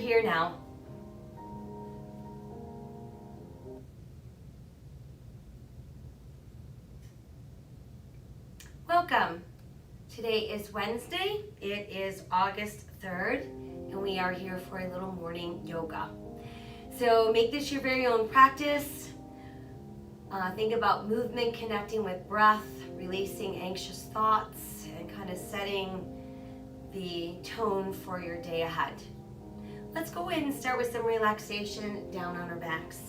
here now. Welcome. Today is Wednesday. It is August 3rd, and we are here for a little morning yoga. So make this your very own practice. Think about movement, connecting with breath, releasing anxious thoughts, and kind of setting the tone for your day ahead. Let's go ahead and start with some relaxation down on our backs.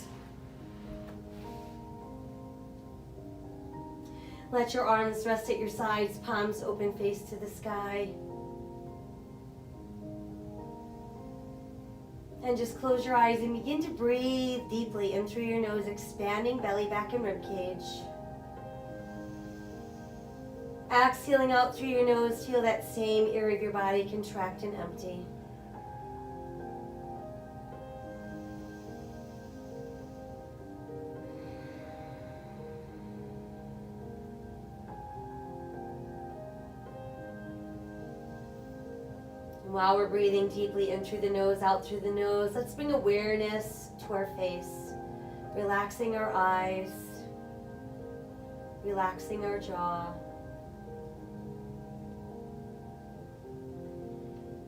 Let your arms rest at your sides, palms open, face to the sky. And just close your eyes and begin to breathe deeply in through your nose, expanding belly, back, and rib cage. Exhaling out through your nose, feel that same area of your body contract and empty. While we're breathing deeply in through the nose, out through the nose, let's bring awareness to our face, relaxing our eyes, relaxing our jaw.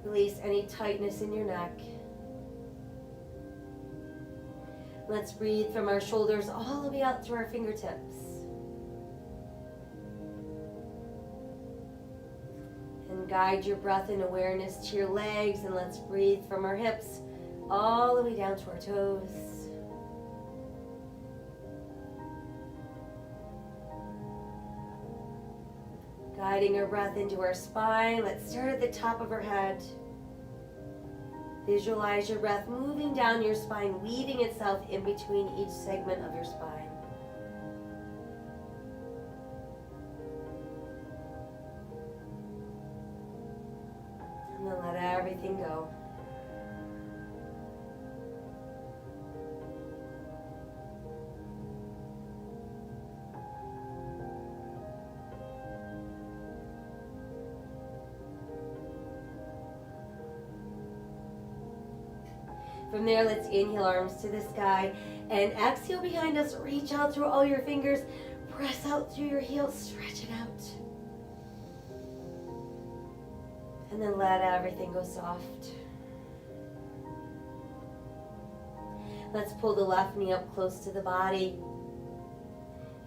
Release any tightness in your neck. Let's breathe from our shoulders all the way out through our fingertips. And guide your breath and awareness to your legs, and let's breathe from our hips all the way down to our toes. Guiding our breath into our spine, let's start at the top of our head. Visualize your breath moving down your spine, weaving itself in between each segment of your spine. And then let everything go. From there, let's inhale, arms to the sky, and exhale behind us. Reach out through all your fingers. Press out through your heels. Stretch it out. And then let everything go soft. Let's pull the left knee up close to the body.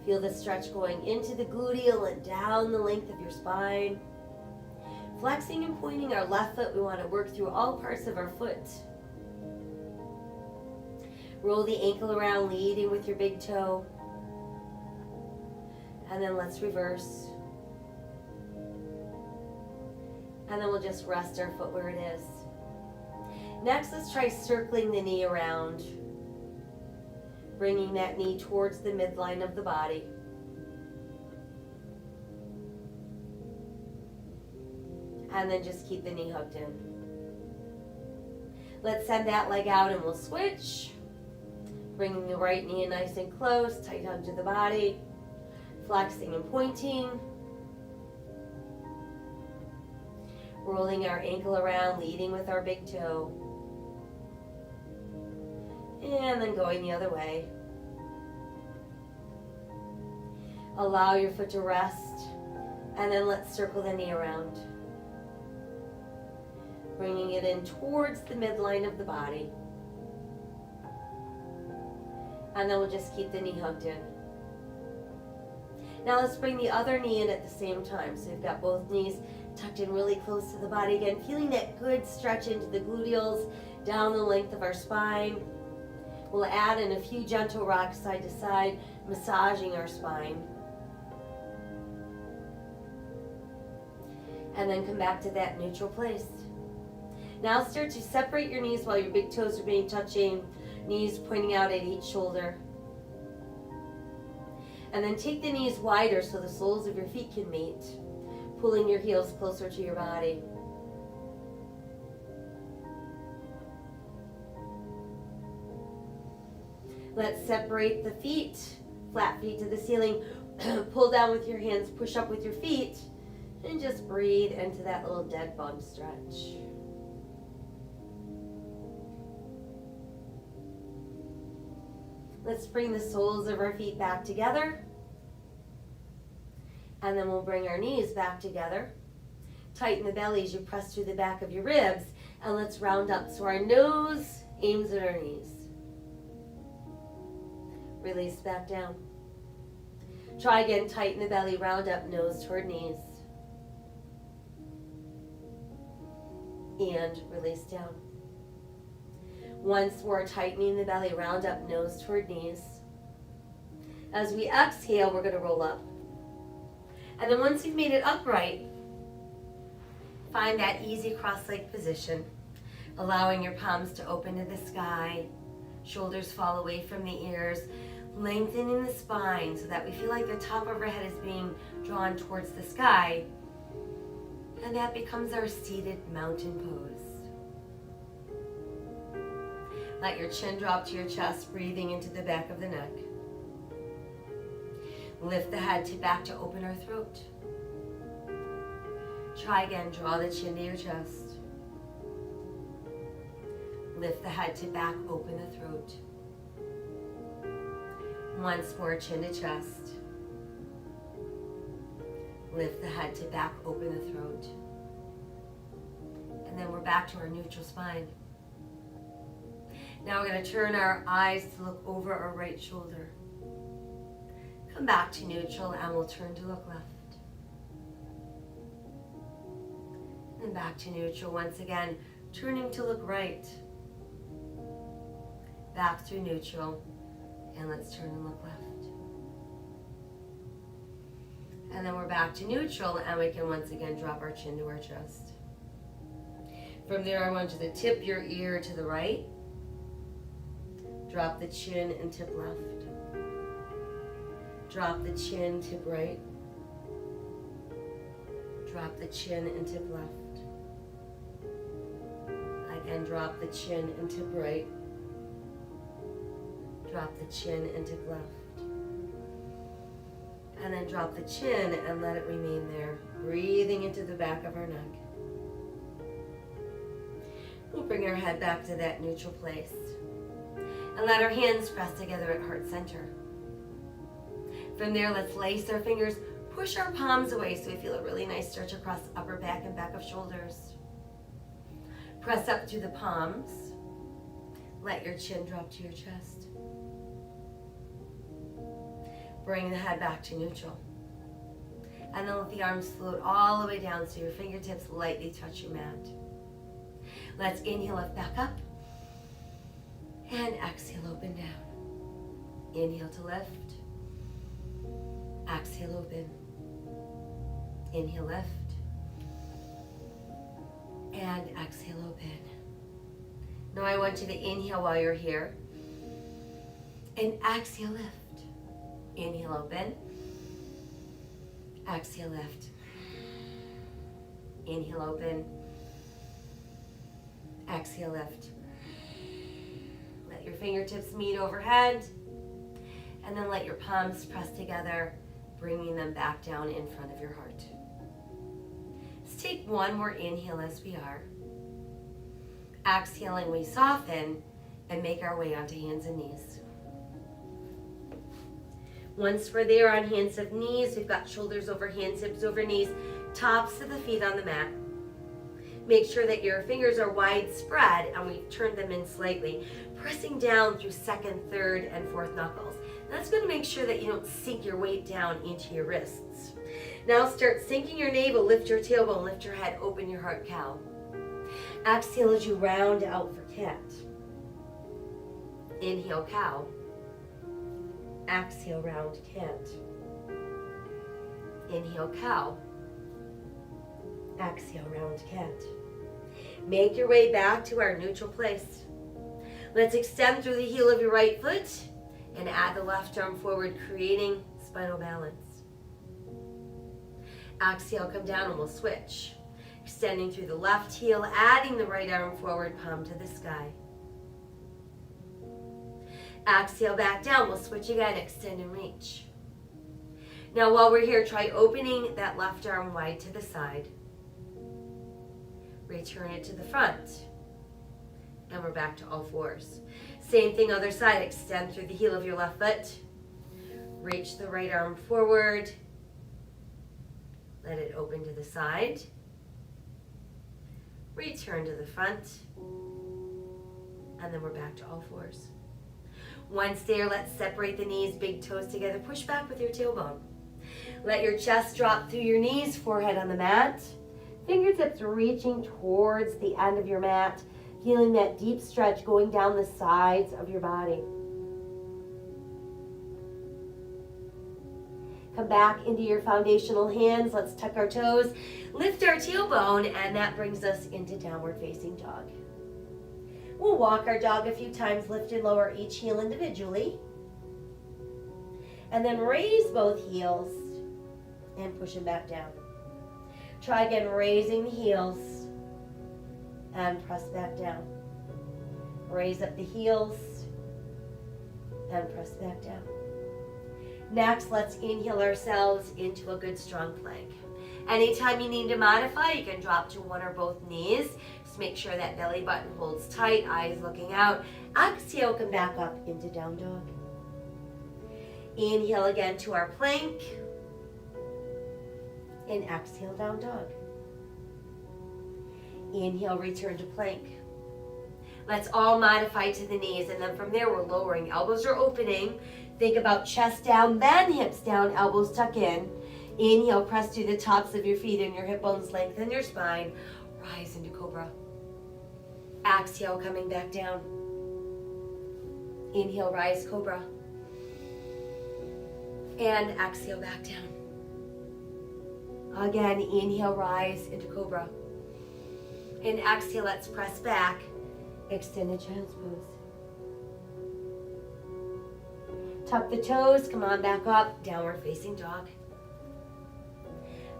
Feel the stretch going into the gluteal and down the length of your spine. Flexing and pointing our left foot, we want to work through all parts of our foot. Roll the ankle around, leading with your big toe. And then let's reverse. And then we'll just rest our foot where it is. Next, let's try circling the knee around. Bringing that knee towards the midline of the body. And then just keep the knee hooked in. Let's send that leg out and we'll switch. Bringing the right knee in nice and close, tight hug to the body. Flexing and pointing. Rolling our ankle around, leading with our big toe. And then going the other way. Allow your foot to rest. And then let's circle the knee around. Bringing it in towards the midline of the body. And then we'll just keep the knee hugged in. Now let's bring the other knee in at the same time. So we've got both knees tucked in really close to the body again. Feeling that good stretch into the gluteals, down the length of our spine. We'll add in a few gentle rocks side to side, massaging our spine. And then come back to that neutral place. Now start to separate your knees while your big toes are being touching. Knees pointing out at each shoulder. And then take the knees wider so the soles of your feet can meet, pulling your heels closer to your body. Let's separate the feet, flat feet to the ceiling. Pull down with your hands, push up with your feet, and just breathe into that little dead bug stretch. Let's bring the soles of our feet back together. And then we'll bring our knees back together. Tighten the belly as you press through the back of your ribs. And let's round up so our nose aims at our knees. Release back down. Try again, tighten the belly, round up, nose toward knees. And release down. Once more, tightening the belly, round up, nose toward knees. As we exhale, we're going to roll up. And then once you've made it upright, find that easy cross-leg position, allowing your palms to open to the sky, shoulders fall away from the ears, lengthening the spine so that we feel like the top of our head is being drawn towards the sky. And that becomes our seated mountain pose. Let your chin drop to your chest, breathing into the back of the neck. Lift the head to back to open our throat. Try again, draw the chin to your chest. Lift the head to back, open the throat. Once more, chin to chest. Lift the head to back, open the throat. And then we're back to our neutral spine. Now we're going to turn our eyes to look over our right shoulder. Come back to neutral and we'll turn to look left. And back to neutral once again, turning to look right. Back through neutral, and let's turn and look left. And then we're back to neutral, and we can once again drop our chin to our chest. From there, I want you to tip your ear to the right. Drop the chin and tip left. Drop the chin, tip right. Drop the chin and tip left. Again, drop the chin and tip right. Drop the chin and tip left. And then drop the chin and let it remain there, breathing into the back of our neck. We'll bring our head back to that neutral place. And let our hands press together at heart center. From there, let's lace our fingers, push our palms away so we feel a really nice stretch across upper back and back of shoulders. Press up through the palms. Let your chin drop to your chest. Bring the head back to neutral. And then let the arms float all the way down so your fingertips lightly touch your mat. Let's inhale, lift back up. And exhale, open down. Inhale to lift. Exhale, open. Inhale, lift. And exhale, open. Now I want you to inhale while you're here. And exhale, lift. Inhale, open. Exhale, lift. Inhale, open. Exhale, lift. Let your fingertips meet overhead. And then let your palms press together, bringing them back down in front of your heart. Let's take one more inhale as we are. Exhaling, we soften and make our way onto hands and knees. Once we're there on hands and knees, we've got shoulders over hands, hips over knees, tops of the feet on the mat. Make sure that your fingers are wide spread and we've turned them in slightly, pressing down through second, third, and fourth knuckles. That's going to make sure that you don't sink your weight down into your wrists. Now start sinking your navel, lift your tailbone, lift your head, open your heart, cow. Exhale as you round out for cat. Inhale, cow. Exhale, round cat. Inhale, cow. Exhale, round cat. Make your way back to our neutral place. Let's extend through the heel of your right foot and add the left arm forward, creating spinal balance. Exhale, come down and we'll switch. Extending through the left heel, adding the right arm forward, palm to the sky. Exhale, back down. We'll switch again, extend and reach. Now while we're here, try opening that left arm wide to the side. Return it to the front. And we're back to all fours. Same thing other side. Extend through the heel of your left foot. Reach the right arm forward. Let it open to the side. Return to the front. And then we're back to all fours. Once there, let's separate the knees, big toes together. Push back with your tailbone. Let your chest drop through your knees, forehead on the mat. Fingertips reaching towards the end of your mat. Feeling that deep stretch going down the sides of your body. Come back into your foundational hands. Let's tuck our toes. Lift our tailbone, and that brings us into downward facing dog. We'll walk our dog a few times, lift and lower each heel individually. And then raise both heels and push them back down. Try again, raising the heels and press back down. Raise up the heels and press back down. Next, let's inhale ourselves into a good strong plank. Anytime you need to modify, you can drop to one or both knees. Just make sure that belly button holds tight, eyes looking out. Exhale, come back up into down dog. Inhale again to our plank. And exhale, down dog. Inhale, return to plank. Let's all modify to the knees, and then from there we're lowering. Elbows are opening. Think about chest down, then hips down, elbows tuck in. Inhale, press through the tops of your feet and your hip bones, lengthen your spine. Rise into cobra. Exhale, coming back down. Inhale, rise, cobra. And exhale, back down. Again, inhale, rise into cobra. And exhale, let's press back. Extended child's pose. Tuck the toes, come on back up, downward facing dog.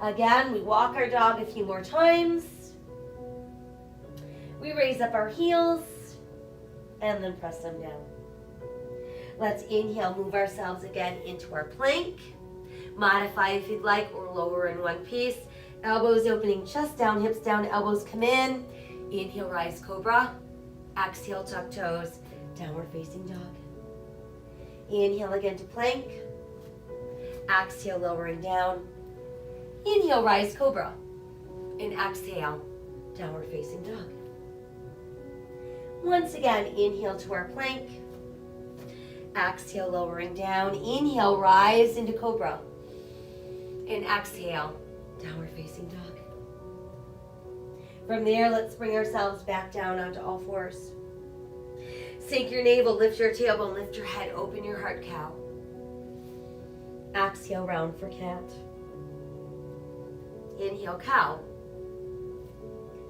Again, we walk our dog a few more times. We raise up our heels and then press them down. Let's inhale, move ourselves again into our plank. Modify if you'd like, or lower in one piece. Elbows opening, chest down, hips down, elbows come in. Inhale, rise, cobra. Exhale, tuck toes, downward facing dog. Inhale again to plank. Exhale, lowering down. Inhale, rise, cobra. And exhale, downward facing dog. Once again, inhale to our plank. Exhale, lowering down. Inhale, rise into cobra. And exhale, downward facing dog. From there, let's bring ourselves back down onto all fours. Sink your navel, lift your tailbone, lift your head, open your heart, cow. Exhale, round for cat. Inhale, cow.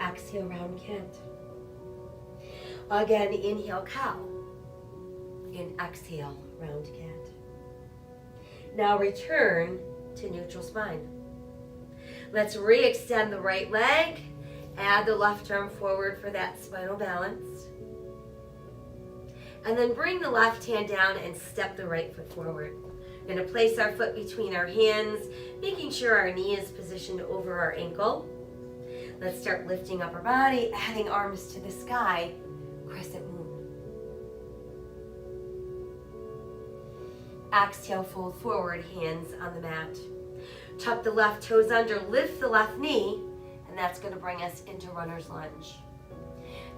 Exhale, round cat. Again, inhale, cow. And exhale, round cat. Now return to neutral spine. Let's re-extend the right leg. Add the left arm forward for that spinal balance. And then bring the left hand down and step the right foot forward. We're going to place our foot between our hands, making sure our knee is positioned over our ankle. Let's start lifting up our body, adding arms to the sky, crescent moon. Exhale, fold forward, hands on the mat. Tuck the left toes under, lift the left knee, and that's going to bring us into runner's lunge.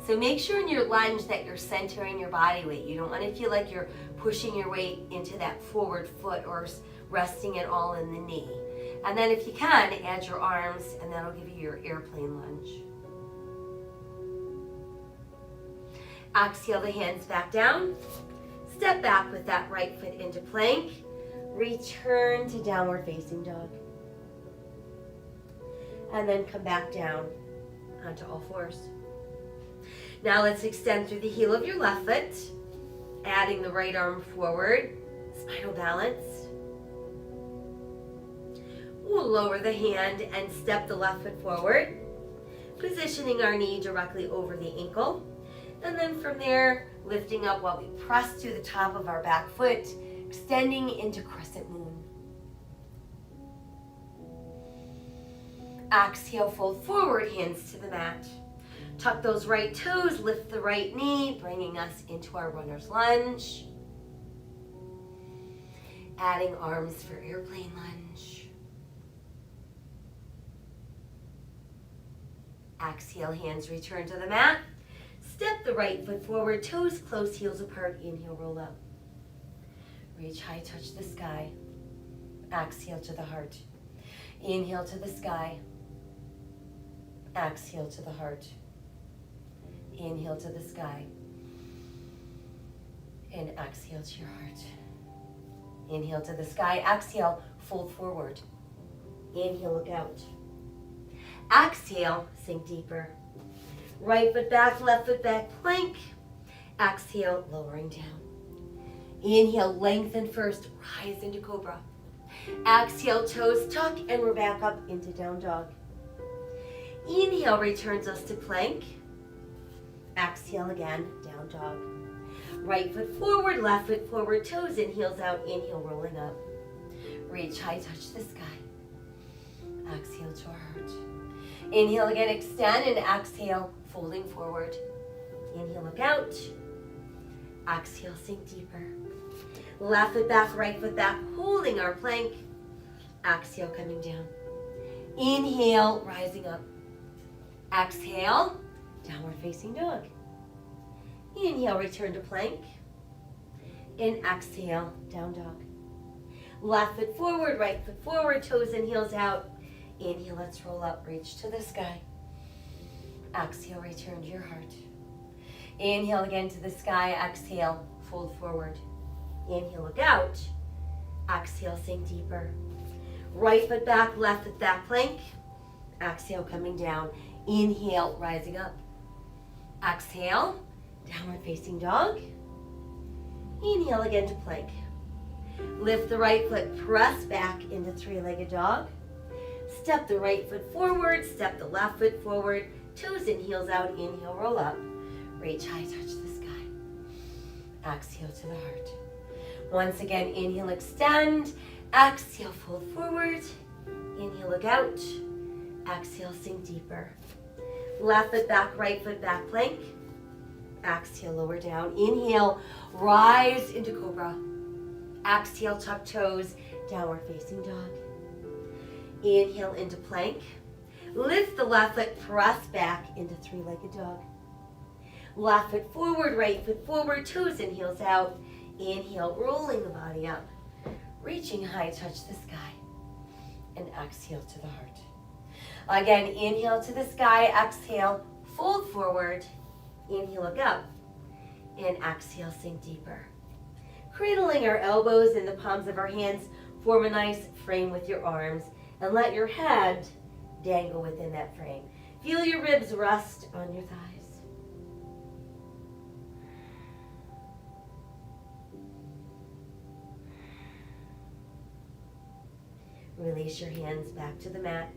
So make sure in your lunge that you're centering your body weight. You don't want to feel like you're pushing your weight into that forward foot or resting it all in the knee. And then if you can, add your arms, and that'll give you your airplane lunge. Exhale the hands back down. Step back with that right foot into plank. Return to downward facing dog. And then come back down onto all fours. Now let's extend through the heel of your left foot, adding the right arm forward, spinal balance. We'll lower the hand and step the left foot forward, positioning our knee directly over the ankle. And then from there, lifting up while we press to the top of our back foot, extending into crescent moon. Exhale, fold forward, hands to the mat. Tuck those right toes, lift the right knee, bringing us into our runner's lunge. Adding arms for airplane lunge. Exhale, hands return to the mat. Step the right foot forward, toes close, heels apart. Inhale, roll up. Reach high, touch the sky. Exhale to the heart. Inhale to the sky. Exhale to the heart. Inhale to the sky. And exhale to your heart. Inhale to the sky. Exhale, fold forward. Inhale, look out. Exhale, sink deeper. Right foot back, left foot back, plank. Exhale, lowering down. Inhale, lengthen first, rise into cobra. Exhale, toes tuck, and we're back up into down dog. Inhale returns us to plank. Exhale again, down dog. Right foot forward, left foot forward, toes in, heels out. Inhale, rolling up. Reach high, touch the sky. Exhale to our heart. Inhale again, extend, and exhale, folding forward. Inhale, look out. Exhale, sink deeper. Left foot back, right foot back, holding our plank. Exhale, coming down. Inhale, rising up. Exhale, downward facing dog. Inhale, return to plank. And exhale, down dog. Left foot forward, right foot forward, toes and heels out. Inhale, let's roll up, reach to the sky. Exhale, return to your heart. Inhale again to the sky. Exhale, fold forward. Inhale, look out. Exhale, sink deeper. Right foot back, left foot back, plank. Exhale, coming down. Inhale, rising up. Exhale, downward facing dog. Inhale again to plank. Lift the right foot, press back into three-legged dog. Step the right foot forward, step the left foot forward, toes and heels out. Inhale, roll up. Reach high, touch the sky. Exhale to the heart. Once again, inhale, extend. Exhale, fold forward. Inhale, look out. Exhale, sink deeper. Left foot back, right foot back, plank. Exhale, lower down. Inhale, rise into cobra. Exhale, tuck toes, downward facing dog. Inhale into plank. Lift the left foot, press back into three-legged dog. Left foot forward, right foot forward, toes and heels out. Inhale, rolling the body up. Reaching high, touch the sky. And exhale to the heart. Again, inhale to the sky, exhale, fold forward. Inhale, look up. And exhale, sink deeper. Cradling our elbows in the palms of our hands, form a nice frame with your arms. And let your head dangle within that frame. Feel your ribs rest on your thighs. Release your hands back to the mat.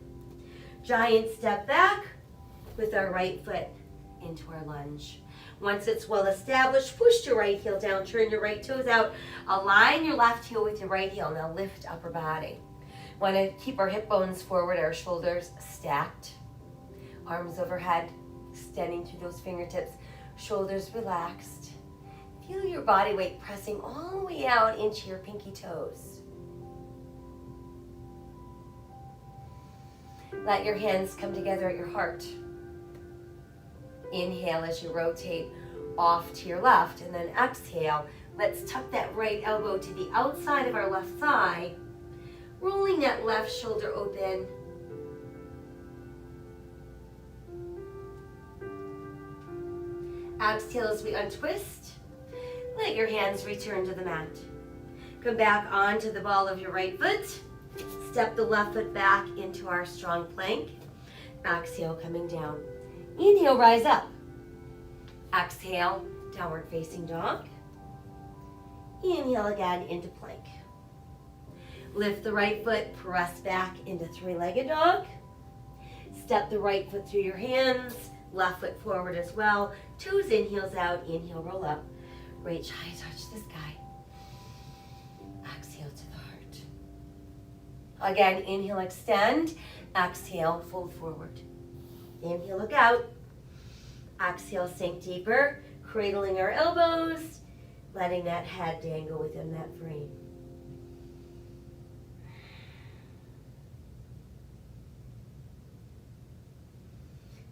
Giant step back with our right foot into our lunge. Once it's well established, push your right heel down, turn your right toes out, align your left heel with your right heel. Now lift upper body. Want to keep our hip bones forward, our shoulders stacked, arms overhead, extending through those fingertips, shoulders relaxed. Feel your body weight pressing all the way out into your pinky toes. Let your hands come together at your heart. Inhale as you rotate off to your left, and then exhale. Let's tuck that right elbow to the outside of our left thigh, rolling that left shoulder open. Exhale as we untwist. Let your hands return to the mat. Come back onto the ball of your right foot. Step the left foot back into our strong plank. Exhale, coming down. Inhale, rise up. Exhale, downward facing dog. Inhale again into plank. Lift the right foot, press back into three-legged dog. Step the right foot through your hands, left foot forward as well. Toes in, heels out. Inhale, roll up. Reach high, touch the sky. Exhale to the heart. Again, inhale, extend. Exhale, fold forward. Inhale, look out. Exhale, sink deeper, cradling our elbows, letting that head dangle within that frame.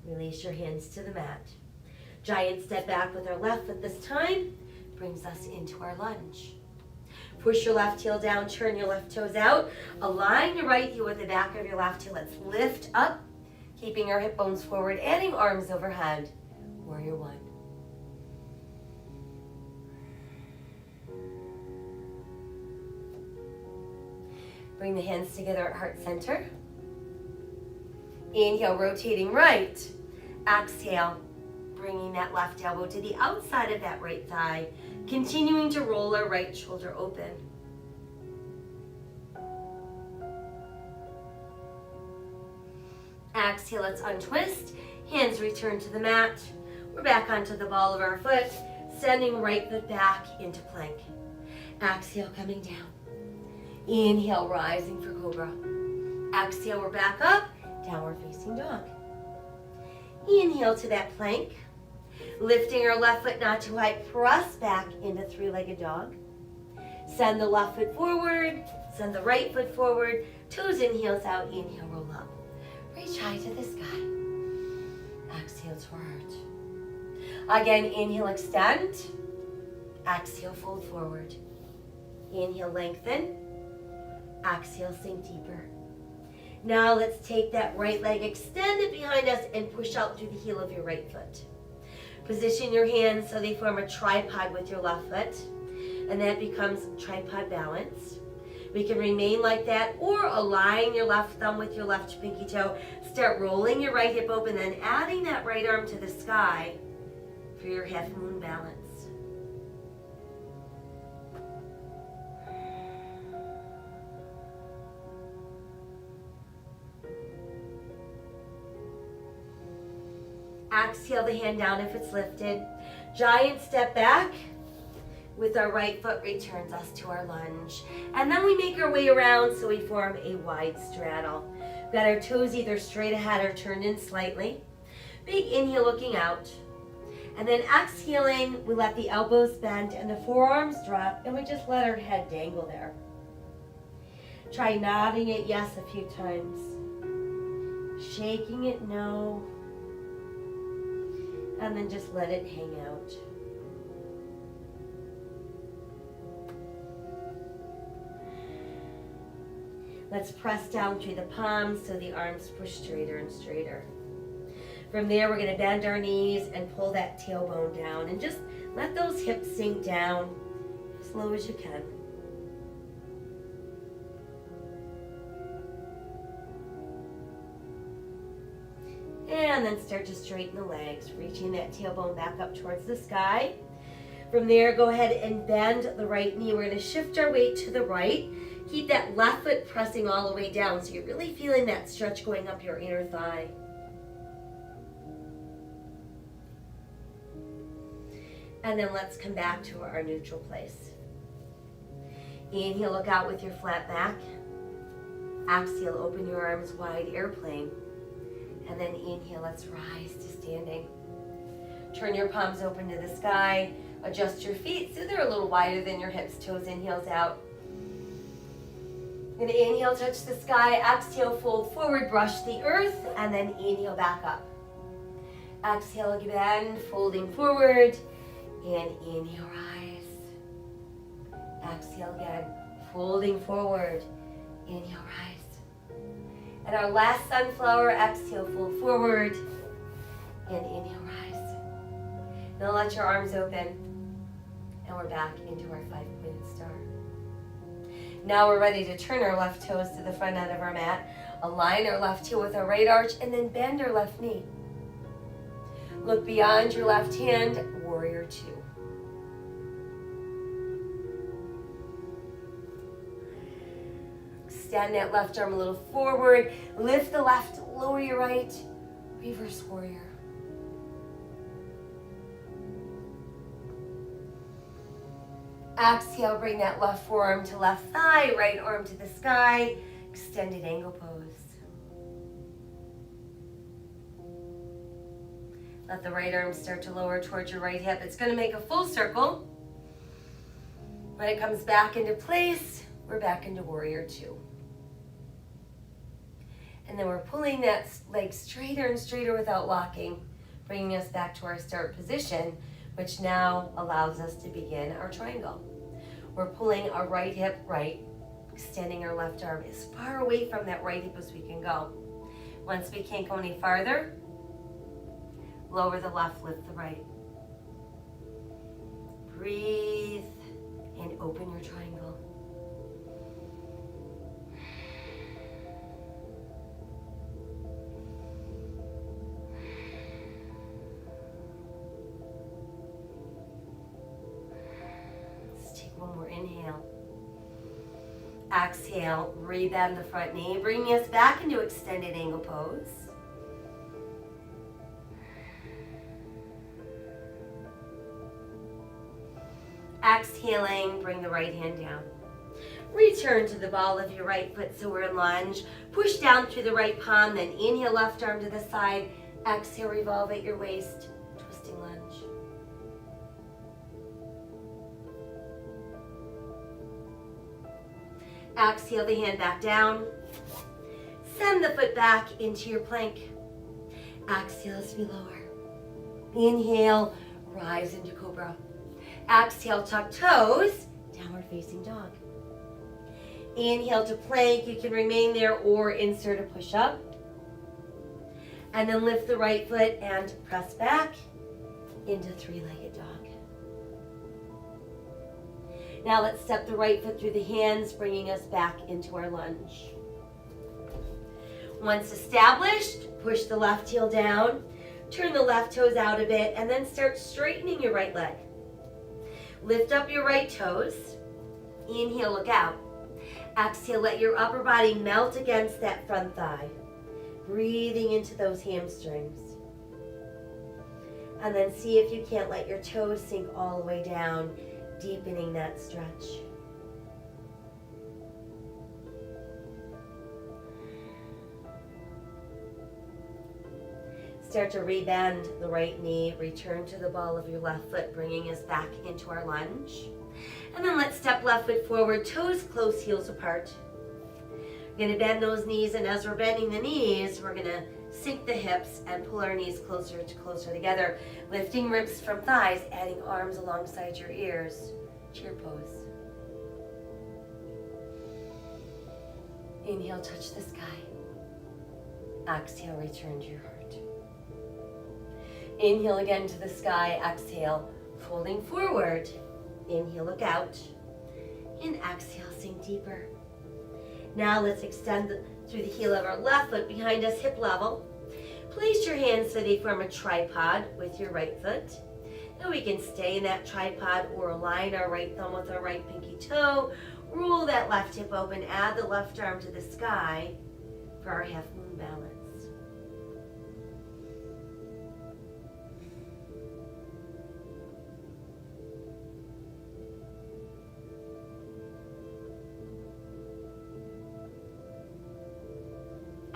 Release your hands to the mat. Giant step back with our left foot this time brings us into our lunge. Push your left heel down, turn your left toes out. Align your right heel with the back of your left heel. Let's lift up, keeping our hip bones forward, adding arms overhead. Warrior one. Bring the hands together at heart center. Inhale, rotating right. Exhale, bringing that left elbow to the outside of that right thigh. Continuing to roll our right shoulder open. Exhale, let's untwist. Hands return to the mat. We're back onto the ball of our foot, sending right foot back into plank. Exhale, coming down. Inhale, rising for cobra. Exhale, we're back up, downward facing dog. Inhale to that plank. Lifting our left foot not too high, press back into three-legged dog. Send the left foot forward, send the right foot forward, toes and heels out, inhale, roll up. Reach high to the sky. Exhale, to heart. Again, inhale, extend. Exhale, fold forward. Inhale, lengthen. Exhale, sink deeper. Now let's take that right leg, extend it behind us, and push out through the heel of your right foot. Position your hands so they form a tripod with your left foot, and that becomes tripod balance. We can remain like that, or align your left thumb with your left pinky toe. Start rolling your right hip open, then adding that right arm to the sky for your half moon balance. Exhale the hand down if it's lifted. Giant step back with our right foot returns us to our lunge. And then we make our way around so we form a wide straddle. We've got our toes either straight ahead or turned in slightly. Big inhale looking out. And then exhaling, we let the elbows bend and the forearms drop, and we just let our head dangle there. Try nodding it yes a few times. Shaking it no. And then just let it hang out. Let's press down through the palms so the arms push straighter and straighter. From there, we're going to bend our knees and pull that tailbone down and just let those hips sink down as low as you can. And then start to straighten the legs, reaching that tailbone back up towards the sky. From there, go ahead and bend the right knee. We're going to shift our weight to the right. Keep that left foot pressing all the way down so you're really feeling that stretch going up your inner thigh. And then let's come back to our neutral place. Inhale, look out with your flat back. Exhale, open your arms wide, airplane. And then inhale, let's rise to standing. Turn your palms open to the sky. Adjust your feet so they're a little wider than your hips, toes in, heels out. You're going to inhale, touch the sky. Exhale, fold forward, brush the earth, and then inhale back up. Exhale again, folding forward, and inhale, rise. Exhale again, folding forward, inhale, rise. And our last sunflower, exhale, fold forward, and inhale, rise. Now let your arms open, and we're back into our 5-pointed star. Now we're ready to turn our left toes to the front end of our mat, align our left heel with our right arch, and then bend our left knee. Look beyond your left hand, warrior two. Extend that left arm a little forward, lift the left, lower your right, reverse warrior. Exhale, bring that left forearm to left thigh, right arm to the sky, extended angle pose. Let the right arm start to lower towards your right hip. It's going to make a full circle. When it comes back into place, we're back into warrior two. And then we're pulling that leg straighter and straighter without locking, bringing us back to our start position, which now allows us to begin our triangle. We're pulling our right hip right, extending our left arm as far away from that right hip as we can go. Once we can't go any farther, lower the left, lift the right. Breathe and open your triangle. Let's take one more inhale. Exhale, rebend the front knee, bringing us back into extended angle pose. Exhaling, bring the right hand down. Return to the ball of your right foot, so we're in lunge. Push down through the right palm, then inhale, left arm to the side. Exhale, revolve at your waist, twisting lunge. Exhale the hand back down. Send the foot back into your plank. Exhale as we lower. Inhale, rise into cobra. Exhale, tuck toes, downward facing dog. Inhale to plank, you can remain there or insert a push-up. And then lift the right foot and press back into three-legged dog. Now let's step the right foot through the hands, bringing us back into our lunge. Once established, push the left heel down, turn the left toes out a bit, and then start straightening your right leg. Lift up your right toes. Inhale, look out. Exhale, let your upper body melt against that front thigh. Breathing into those hamstrings. And then see if you can't let your toes sink all the way down, deepening that stretch. Start to rebend the right knee, return to the ball of your left foot, bringing us back into our lunge. And then let's step left foot forward, toes close, heels apart. We're gonna bend those knees, and as we're bending the knees, we're gonna sink the hips and pull our knees closer together, lifting ribs from thighs, adding arms alongside your ears. Chair pose. Inhale, touch the sky. Exhale, return to your heart. Inhale again to the sky, exhale, folding forward. Inhale, look out. And exhale, sink deeper. Now let's extend through the heel of our left foot behind us, hip level. Place your hands so they form a tripod with your right foot. Now we can stay in that tripod or align our right thumb with our right pinky toe. Roll that left hip open, add the left arm to the sky for our half moon balance.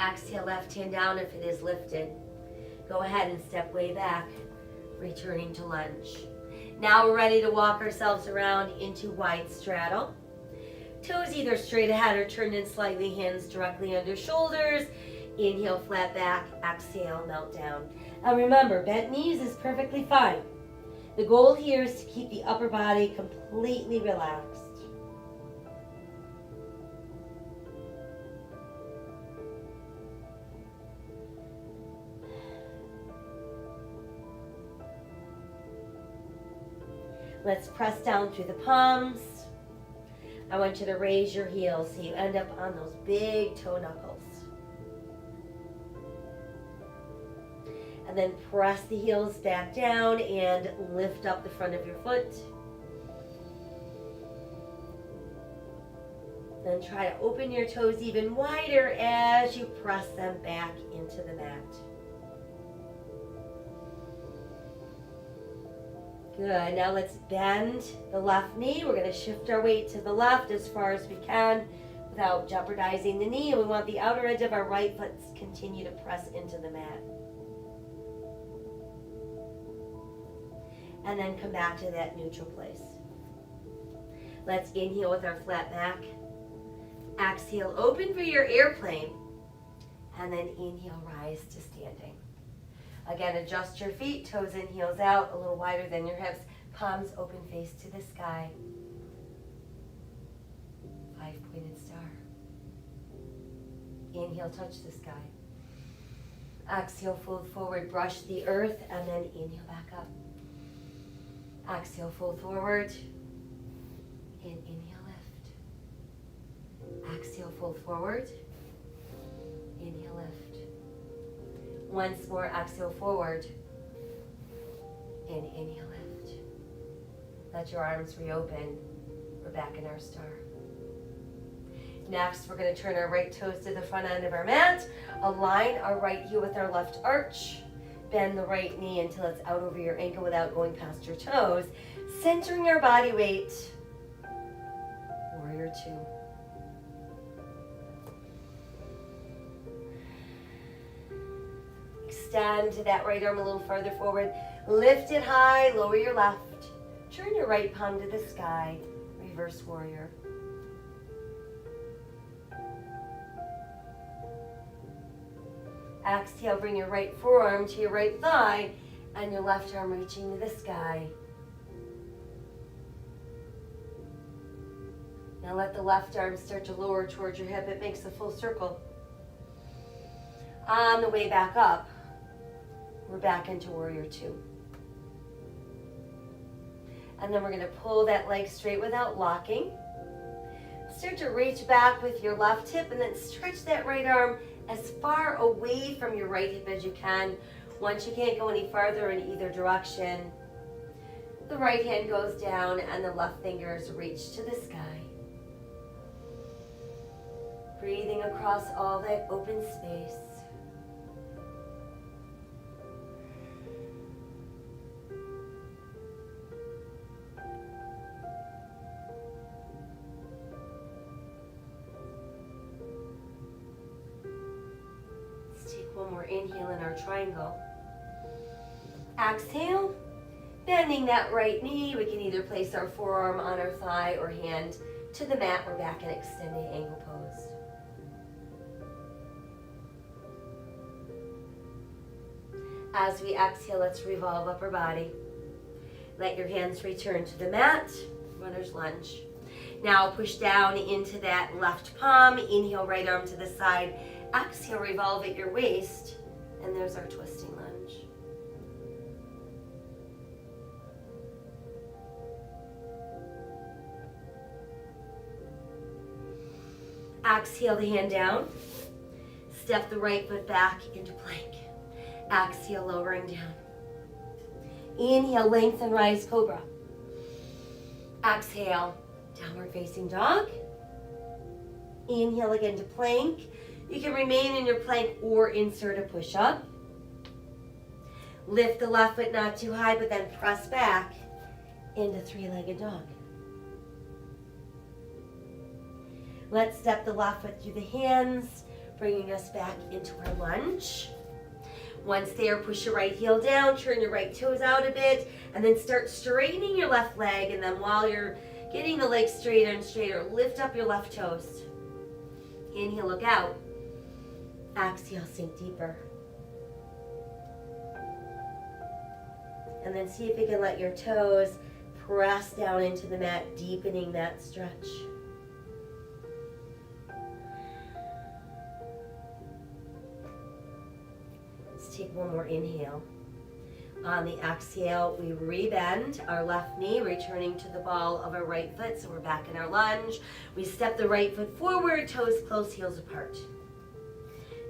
Exhale, left hand down if it is lifted. Go ahead and step way back, returning to lunge. Now we're ready to walk ourselves around into wide straddle. Toes either straight ahead or turned in slightly, hands directly under shoulders. Inhale, flat back, exhale, melt down. And remember, bent knees is perfectly fine. The goal here is to keep the upper body completely relaxed. Let's press down through the palms. I want you to raise your heels so you end up on those big toe knuckles. And then press the heels back down and lift up the front of your foot. Then try to open your toes even wider as you press them back into the mat. Good, now let's bend the left knee. We're gonna shift our weight to the left as far as we can without jeopardizing the knee. And we want the outer edge of our right foot to continue to press into the mat. and then come back to that neutral place. Let's inhale with our flat back. Exhale, open for your airplane. And then inhale, rise to standing. Again, adjust your feet, toes in, heels out, a little wider than your hips. Palms open, face to the sky. 5-pointed star. Inhale, touch the sky. Exhale, fold forward, brush the earth, and then inhale back up. Exhale, fold forward, and inhale, lift. Exhale, fold forward, inhale, lift. Once more, exhale, forward, and inhale, lift. Let your arms reopen. We're back in our star. Next, we're going to turn our right toes to the front end of our mat. Align our right heel with our left arch. Bend the right knee until it's out over your ankle without going past your toes. Centering our body weight. Warrior two. Extend that right arm a little farther forward. Lift it high, lower your left. Turn your right palm to the sky. Reverse warrior. Exhale, bring your right forearm to your right thigh and your left arm reaching to the sky. Now let the left arm start to lower towards your hip. It makes a full circle. On the way back up, we're back into warrior two. And then we're going to pull that leg straight without locking. Start to reach back with your left hip and then stretch that right arm as far away from your right hip as you can. Once you can't go any farther in either direction, the right hand goes down and the left fingers reach to the sky. Breathing across all that open space. One more inhale in our triangle. Exhale, bending that right knee. We can either place our forearm on our thigh or hand to the mat. We're back in extended angle pose. As we exhale, let's revolve upper body. Let your hands return to the mat. Runner's lunge. Now push down into that left palm. Inhale, right arm to the side. Exhale, revolve at your waist, and there's our twisting lunge. Exhale the hand down. Step the right foot back into plank. Exhale, lowering down. Inhale, lengthen, rise, cobra. Exhale, downward facing dog. Inhale again to plank. You can remain in your plank or insert a push-up. Lift the left foot not too high, but then press back into three-legged dog. Let's step the left foot through the hands, bringing us back into our lunge. Once there, push your right heel down, turn your right toes out a bit, and then start straightening your left leg. And then while you're getting the leg straighter and straighter, lift up your left toes. Inhale, look out. Exhale, sink deeper. And then see if you can let your toes press down into the mat, deepening that stretch. Let's take one more inhale. On the exhale, we rebend our left knee, returning to the ball of our right foot. So we're back in our lunge. We step the right foot forward, toes close, heels apart.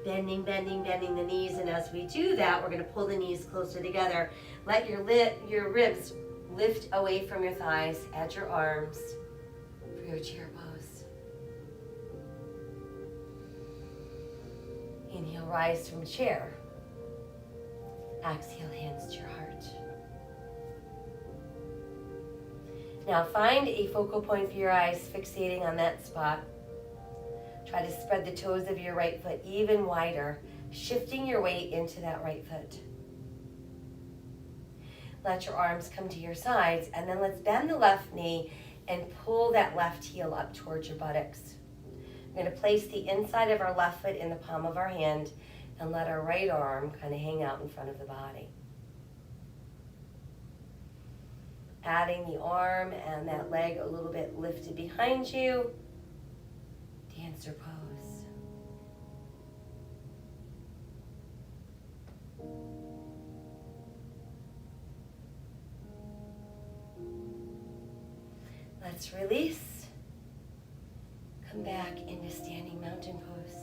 Bending, bending, bending the knees. And as we do that, we're going to pull the knees closer together. Let your ribs lift away from your thighs. Add your arms for your chair pose. Inhale, rise from chair. Exhale, hands to your heart. Now find a focal point for your eyes, fixating on that spot. Try to spread the toes of your right foot even wider, shifting your weight into that right foot. Let your arms come to your sides, and then let's bend the left knee and pull that left heel up towards your buttocks. We're going to place the inside of our left foot in the palm of our hand and let our right arm kind of hang out in front of the body. Adding the arm and that leg a little bit lifted behind you. Dancer pose. Let's release. Come back into standing mountain pose.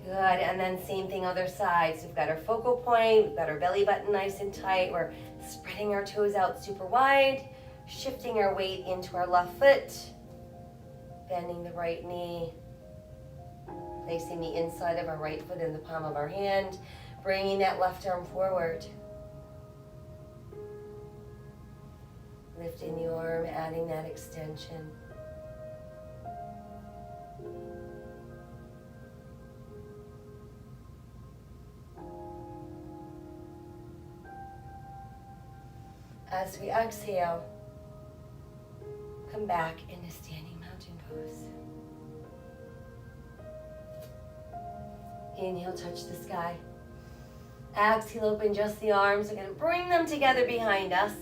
Good, and then same thing other side. So we've got our focal point, we've got our belly button nice and tight. We're spreading our toes out super wide, shifting our weight into our left foot, bending the right knee, placing the inside of our right foot in the palm of our hand, bringing that left arm forward. Lifting the arm, adding that extension. As we exhale, come back into standing mountain pose. Inhale, touch the sky. Exhale, open just the arms. We're going to bring them together behind us.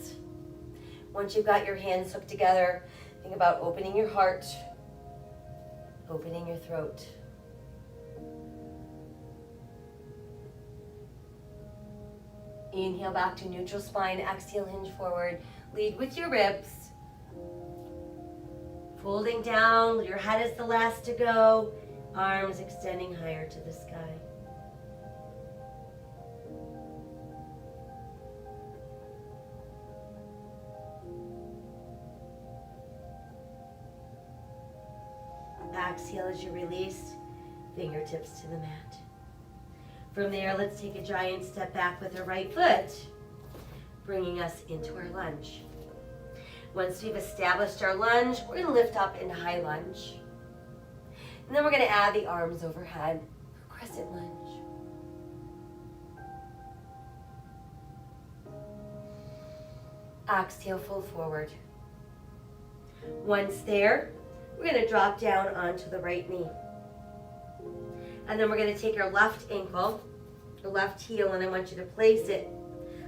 Once you've got your hands hooked together, think about opening your heart, opening your throat. Inhale back to neutral spine, exhale, hinge forward. Lead with your ribs. Folding down, your head is the last to go. Arms extending higher to the sky. Exhale as you release, fingertips to the mat. From there, let's take a giant step back with our right foot, bringing us into our lunge. Once we've established our lunge, we're going to lift up into high lunge. And then we're going to add the arms overhead for crescent lunge. Exhale, fold forward. Once there, we're going to drop down onto the right knee. And then we're going to take our left ankle, the left heel, and I want you to place it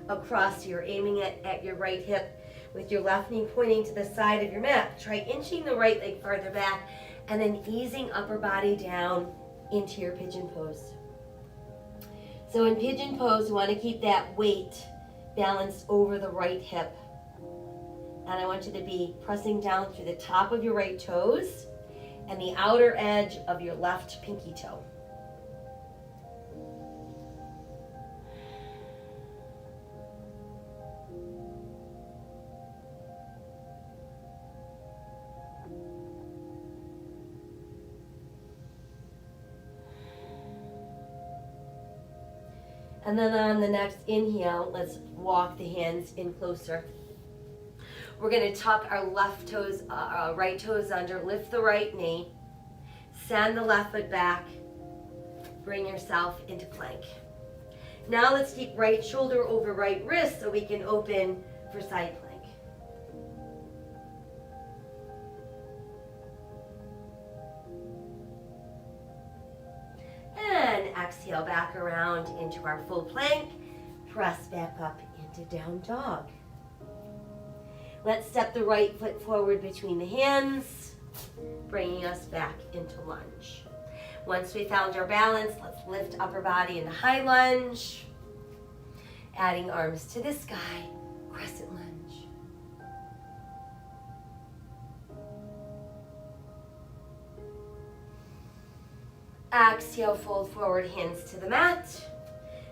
across. You're aiming it at your right hip with your left knee pointing to the side of your mat. Try inching the right leg farther back and then easing upper body down into your pigeon pose. So in pigeon pose, we want to keep that weight balanced over the right hip. And I want you to be pressing down through the top of your right toes and the outer edge of your left pinky toe. And then on the next inhale, let's walk the hands in closer. We're going to tuck our left toes, right toes under, lift the right knee, send the left foot back, bring yourself into plank. Now let's keep right shoulder over right wrist so we can open for side plank. And exhale back around into our full plank, press back up into down dog. Let's step the right foot forward between the hands, bringing us back into lunge. Once we found our balance, let's lift upper body into high lunge, adding arms to the sky, crescent lunge. Exhale, fold forward, hands to the mat.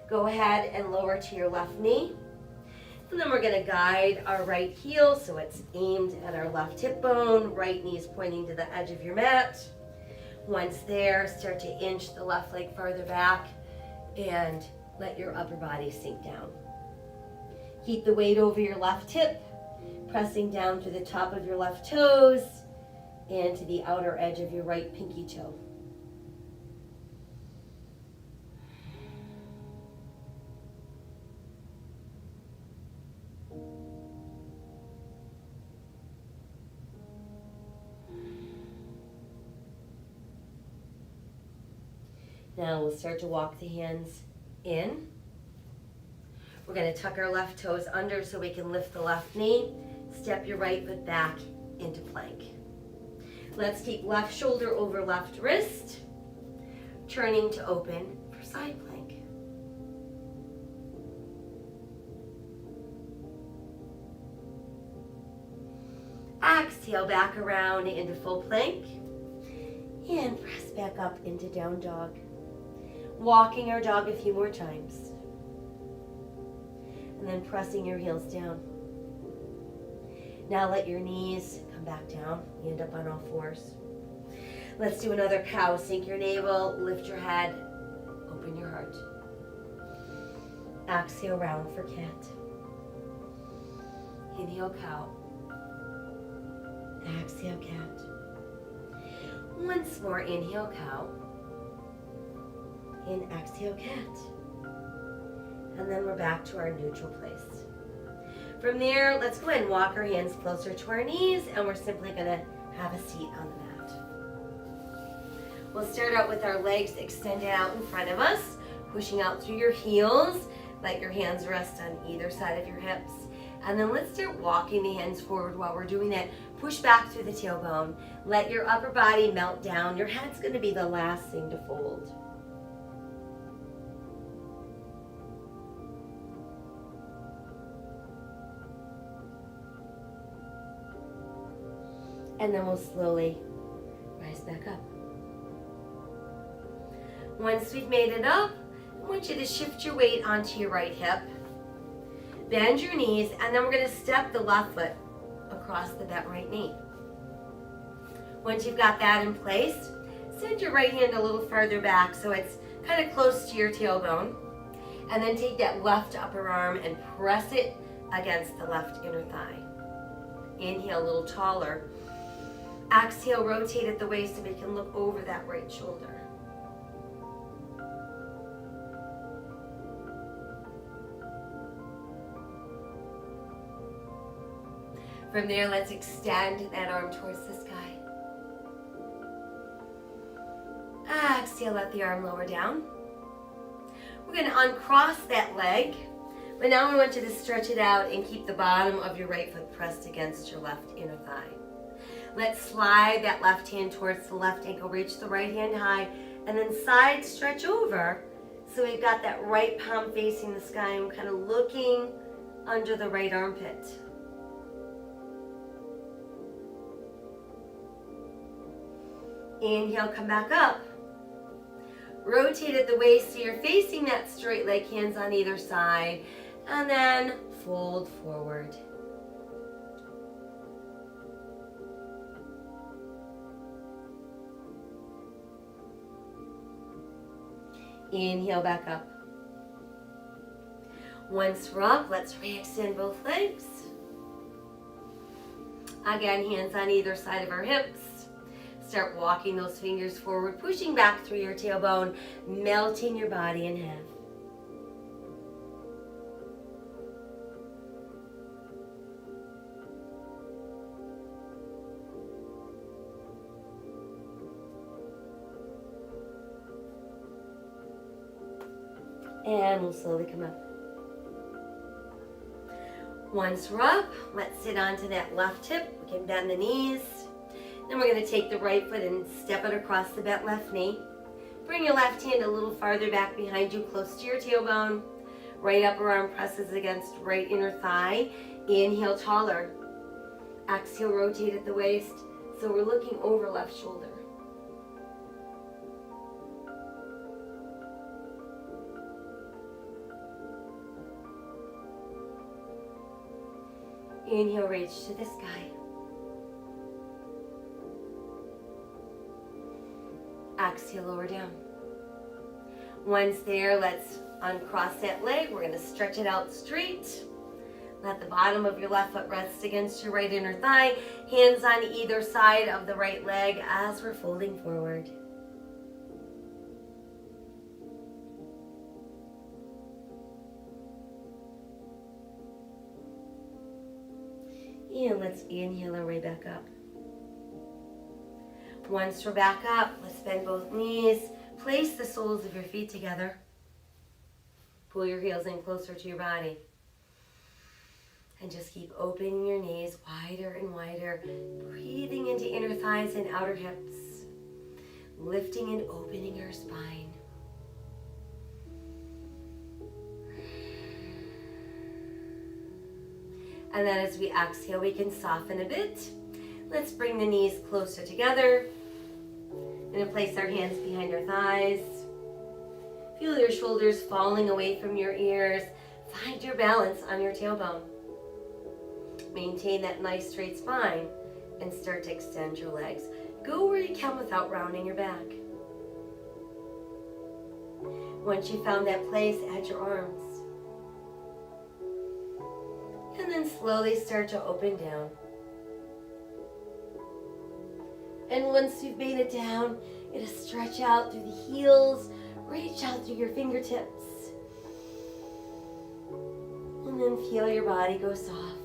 Go ahead and lower to your left knee. And then we're going to guide our right heel so it's aimed at our left hip bone. Right knee is pointing to the edge of your mat. Once there, start to inch the left leg farther back and let your upper body sink down. Keep the weight over your left hip, pressing down to the top of your left toes and to the outer edge of your right pinky toe. Now we'll start to walk the hands in. We're going to tuck our left toes under so we can lift the left knee. Step your right foot back into plank. Let's keep left shoulder over left wrist, turning to open for side plank. Exhale back around into full plank and press back up into down dog. Walking our dog a few more times. And then pressing your heels down. Now let your knees come back down. You end up on all fours. Let's do another cow. Sink your navel, lift your head, open your heart. Exhale round for cat. Inhale cow. Exhale cat. Once more, inhale cow. And exhale cat. And then we're back to our neutral place. From there, let's go ahead and walk our hands closer to our knees, and we're simply going to have a seat on the mat. We'll start out with our legs extended out in front of us, pushing out through your heels. Let your hands rest on either side of your hips. And then let's start walking the hands forward. While we're doing that, push back through the tailbone. Let your upper body melt down. Your head's going to be the last thing to fold. And then we'll slowly rise back up. Once we've made it up, I want you to shift your weight onto your right hip. Bend your knees, and then we're going to step the left foot across the bent right knee. Once you've got that in place, send your right hand a little farther back so it's kind of close to your tailbone. And then take that left upper arm and press it against the left inner thigh. Inhale a little taller. Exhale, rotate at the waist so we can look over that right shoulder. From there, let's extend that arm towards the sky. Exhale, let the arm lower down. We're going to uncross that leg, but now I want you to stretch it out and keep the bottom of your right foot pressed against your left inner thigh. Let's slide that left hand towards the left ankle, reach the right hand high, and then side stretch over. So we've got that right palm facing the sky and kind of looking under the right armpit. Inhale, come back up. Rotate at the waist so you're facing that straight leg, hands on either side, and then fold forward. Inhale back up. Once we're up, let's re-extend both legs. Again, hands on either side of our hips. Start walking those fingers forward, pushing back through your tailbone, melting your body in half. And we'll slowly come up. Once we're up, let's sit onto that left hip. We can bend the knees. Then we're going to take the right foot and step it across the bent left knee. Bring your left hand a little farther back behind you, close to your tailbone. Right upper arm presses against right inner thigh. Inhale, taller. Exhale, rotate at the waist. So we're looking over left shoulder. Inhale, reach to the sky. Exhale, lower down. Once there, let's uncross that leg. We're going to stretch it out straight. Let the bottom of your left foot rest against your right inner thigh. Hands on either side of the right leg as we're folding forward. And let's inhale our way back up. Once we're back up, let's bend both knees, Place the soles of your feet together. Pull your heels in closer to your body. And just keep opening your knees wider and wider, breathing into inner thighs and outer hips, lifting and opening your spine. And then as we exhale, we can soften a bit. Let's bring the knees closer together. We're going to place our hands behind our thighs. Feel your shoulders falling away from your ears. Find your balance on your tailbone. Maintain that nice straight spine and start to extend your legs. Go where you can without rounding your back. Once you found that place, add your arms. And then slowly start to open down. And once you've made it down, it'll stretch out through the heels, reach out through your fingertips. And then feel your body go soft.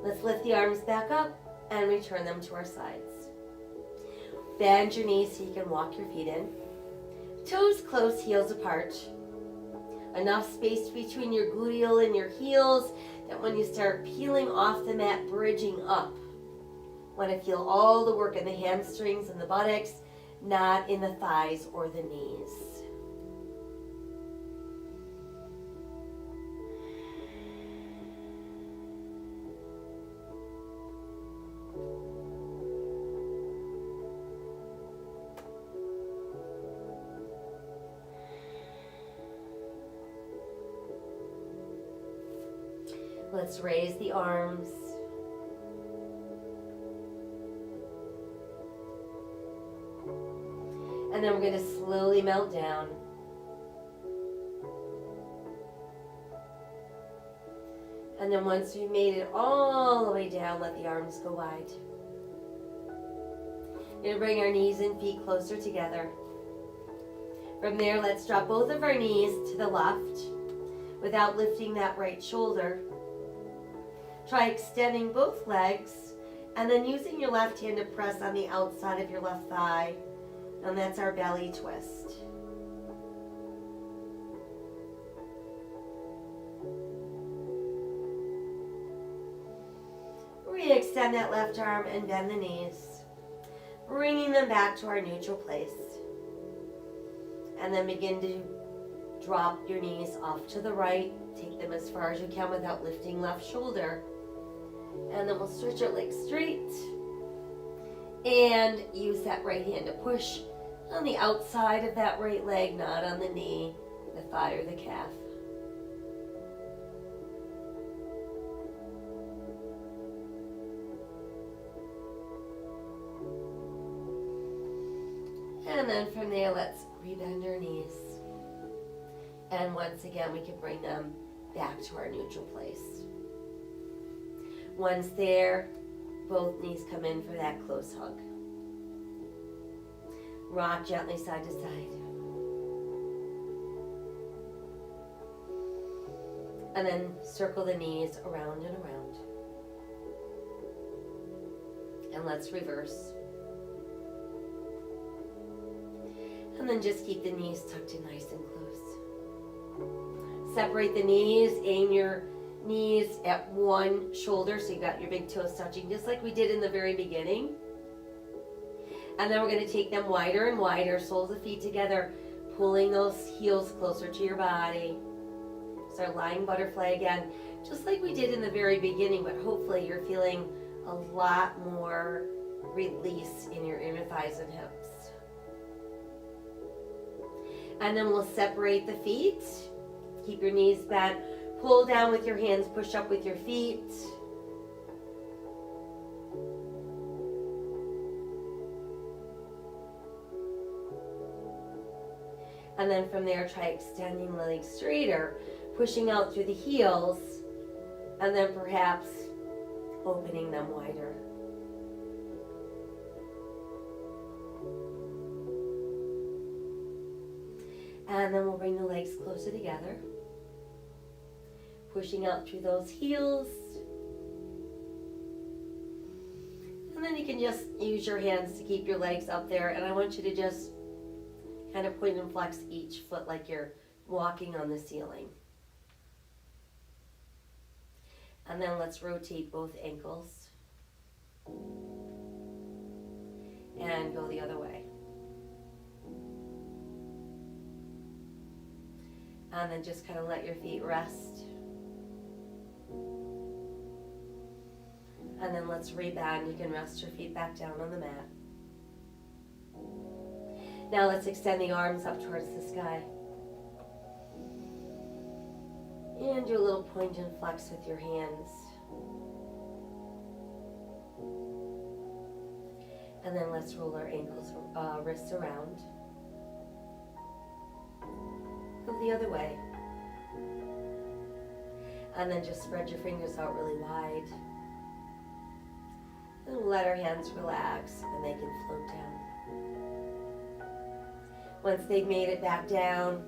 Let's lift the arms back up and return them to our sides. Bend your knees so you can walk your feet in. Toes close, heels apart. Enough space between your gluteal and your heels that when you start peeling off the mat, bridging up. Want to feel all the work in the hamstrings and the buttocks, not in the thighs or the knees. Let's raise the arms. And then we're going to slowly melt down. And then once you've made it all the way down, let the arms go wide. We're going to bring our knees and feet closer together. From there, let's drop both of our knees to the left without lifting that right shoulder. Try extending both legs and then using your left hand to press on the outside of your left thigh. And that's our belly twist. Re-extend that left arm and bend the knees, bringing them back to our neutral place. And then begin to drop your knees off to the right. Take them as far as you can without lifting left shoulder. And then we'll stretch our legs straight. And use that right hand to push on the outside of that right leg, not on the knee, the thigh, or the calf. And then from there, let's rebend our knees. And once again, we can bring them back to our neutral place. Once there, both knees come in for that close hug. Rock gently side to side. And then circle the knees around and around. And let's reverse. And then just keep the knees tucked in nice and close. Separate the knees, aim your knees at one shoulder so you got your big toes touching, just like we did in the very beginning. And then we're going to take them wider and wider, soles of feet together, pulling those heels closer to your body. Start lying butterfly again, just like we did in the very beginning, but hopefully you're feeling a lot more release in your inner thighs and hips. And then we'll separate the feet. Keep your knees bent. Pull down with your hands, push up with your feet. And then from there, try extending the legs straighter, pushing out through the heels, and then perhaps opening them wider. And then we'll bring the legs closer together, pushing out through those heels. And then you can just use your hands to keep your legs up there. And I want you to just kind of point and flex each foot like you're walking on the ceiling. And then let's rotate both ankles. And go the other way. And then just kind of let your feet rest. And then let's rebound. You can rest your feet back down on the mat. Now let's extend the arms up towards the sky. And do a little point and flex with your hands. And then let's roll our ankles, wrists around. Go the other way. And then just spread your fingers out really wide. And let our hands relax and they can float down. Once they've made it back down,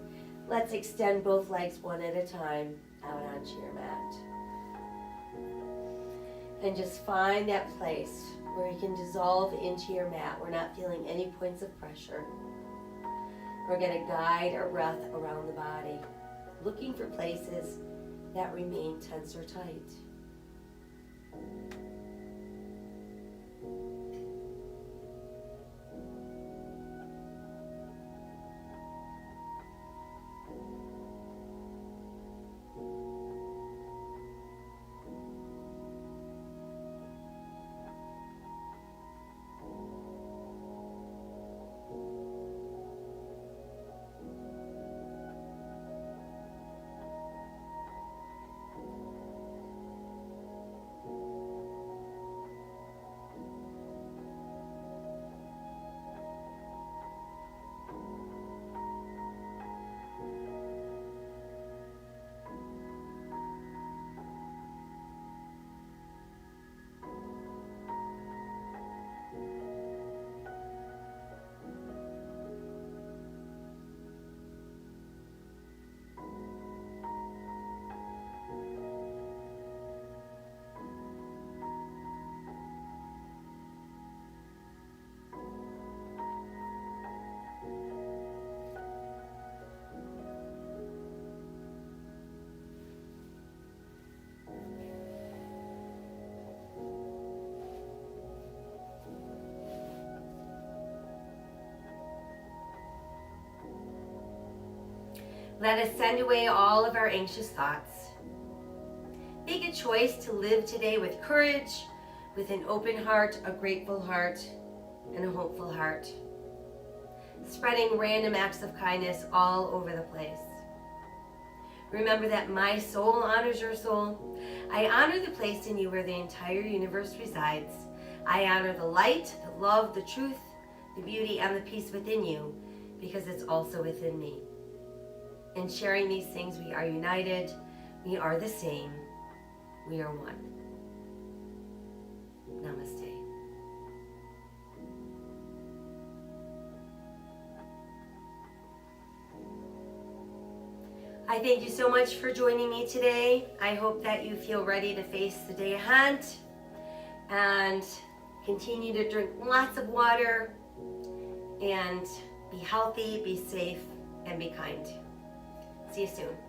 let's extend both legs one at a time out onto your mat. And just find that place where you can dissolve into your mat. We're not feeling any points of pressure. We're going to guide our breath around the body, looking for places that remain tense or tight. Let us send away all of our anxious thoughts. Make a choice to live today with courage, with an open heart, a grateful heart, and a hopeful heart. Spreading random acts of kindness all over the place. Remember that my soul honors your soul. I honor the place in you where the entire universe resides. I honor the light, the love, the truth, the beauty, and the peace within you, because it's also within me. In sharing these things, we are united, we are the same, we are one. Namaste. I thank you so much for joining me today. I hope that you feel ready to face the day ahead and continue to drink lots of water and be healthy, be safe, and be kind. See you soon.